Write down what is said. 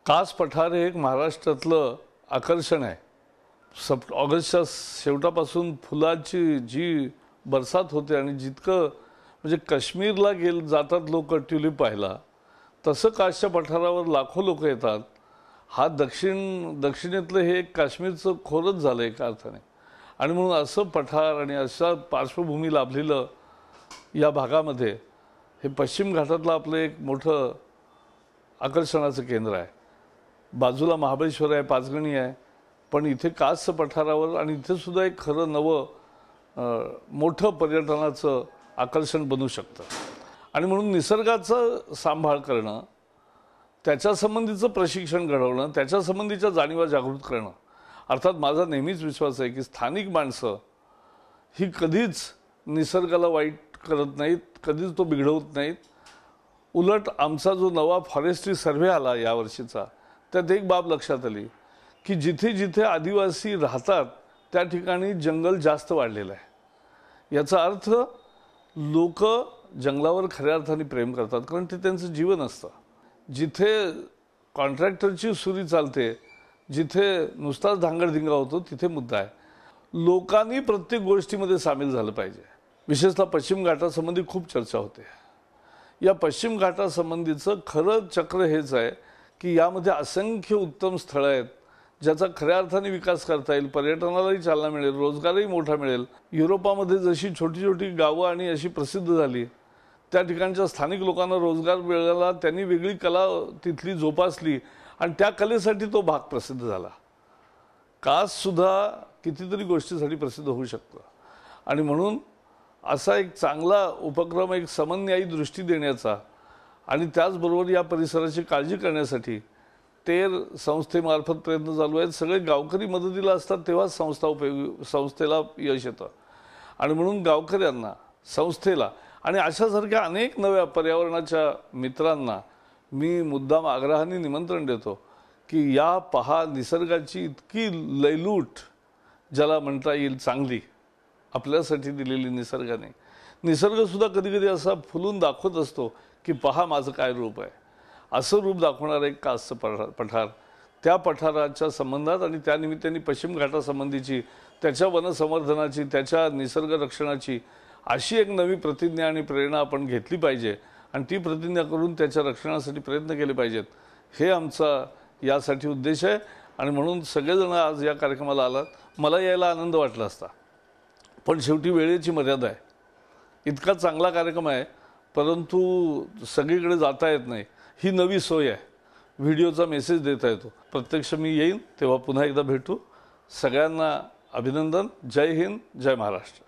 कास पठार हे एक महाराष्ट्रातलं आकर्षण आहे। ऑगस्टच्या शेवटापासून फुलाची जी बरसात होते आणि जितकं म्हणजे काश्मीरला जातात लोक ट्युलिप पाहायला, तसं कासच्या पठारावर लाखो लोक येतात। हा दक्षिणेतलं हे काश्मीरचं खोरच झालं एका अर्थाने। आणि म्हणून असं पठार आणि अशा पार्श्वभूमी लाभलेलं या भागामध्ये हे पश्चिम घाटातलं आपलं एक मोठं आकर्षणाचं केंद्र आहे। बाजूला महाबळेश्वर आहे, पाचगणी आहे, पण इथे कास पठारावर आणि इथे सुद्धा एक खरं नवं मोठं पर्यटनाचं आकर्षण बनू शकतं। आणि म्हणून निसर्गाचा सांभाळ करणं, त्याच्या संबंधीचं प्रशिक्षण घडवणं, त्याच्या संबंधीच्या जाणीवा जागृत करणं, अर्थात माझा नेहमीच विश्वास आहे की स्थानिक माणसं ही कधीच निसर्गाला वाईट करत नाहीत, कधीच तो बिघडवत नाहीत। उलट आमचा जो नवा फॉरेस्ट्री सर्व्हे आला यावर्षीचा, त्यात एक बाब लक्षात आली की जिथे जिथे आदिवासी राहतात त्या ठिकाणी जंगल जास्त वाढलेलं आहे। याचा अर्थ लोक जंगलावर खऱ्या अर्थाने प्रेम करतात, कारण ते त्यांचं जीवन असतं। जिथे कॉन्ट्रॅक्टरची सुरी चालते, जिथे नुसताच धांगडधिंगा होतो, तिथे मुद्दा आहे। लोकांनी प्रत्येक गोष्टीमध्ये सामील झालं पाहिजे। विशेषतः पश्चिम घाटासंबंधी खूप चर्चा होते। या पश्चिम घाटासंबंधीचं खरं चक्र हेच आहे की यामध्ये असंख्य उत्तम स्थळं आहेत ज्याचा खऱ्या अर्थाने विकास करता येईल, पर्यटनालाही चालना मिळेल, रोजगारही मोठा मिळेल। युरोपामध्ये जशी छोटी छोटी गावं आणि अशी प्रसिद्ध झाली, त्या ठिकाणच्या स्थानिक लोकांना रोजगार मिळाला, त्यांनी वेगळी कला तिथली जोपासली आणि त्या कलेसाठी तो भाग प्रसिद्ध झाला। कास सुद्धा कितीतरी गोष्टीसाठी प्रसिद्ध होऊ शकतं। आणि म्हणून असा एक चांगला उपक्रम, एक समन्वयी दृष्टी देण्याचा आणि त्याचबरोबर या परिसराची काळजी करण्यासाठी तेर संस्थेमार्फत प्रयत्न चालू आहेत। सगळे गावकरी मदतीला असतात तेव्हा संस्थेला यश येतं। आणि म्हणून गावकऱ्यांना, संस्थेला आणि अशासारख्या अनेक नव्या पर्यावरणाच्या मित्रांना मी मुद्दाम आग्रहाने निमंत्रण देतो की या पहा, निसर्गाची इतकी लयलूट ज्याला म्हणता येईल चांगली आपल्यासाठी दिलेली निसर्गाने। निसर्गसुद्धा कधी कधी असा फुलून दाखवत असतो की पहा माझं काय रूप आहे। असं रूप दाखवणारं एक कासचं पठार, त्या पठाराच्या संबंधात आणि त्या निमित्ताने पश्चिम घाटासंबंधीची, त्याच्या वनसंवर्धनाची, त्याच्या निसर्ग रक्षणाची अशी एक नवी प्रतिज्ञा आणि प्रेरणा आपण घेतली पाहिजे आणि ती प्रतिज्ञा करून त्याच्या रक्षणासाठी प्रयत्न केले पाहिजेत। हे आमचा यासाठी उद्देश आहे। आणि म्हणून सगळेजण आज या कार्यक्रमाला आलात। मला यायला आनंद वाटला असता, पण शेवटी वेळेची मर्यादा आहे। इतका चांगला कार्यक्रम आहे, परंतु सगळीकडे जाता येत नाही। ही नवी सोय आहे, व्हिडिओचा मेसेज देता येतो। प्रत्यक्ष मी येईन तेव्हा पुन्हा एकदा भेटू। सगळ्यांना अभिनंदन। जय हिंद, जय महाराष्ट्र।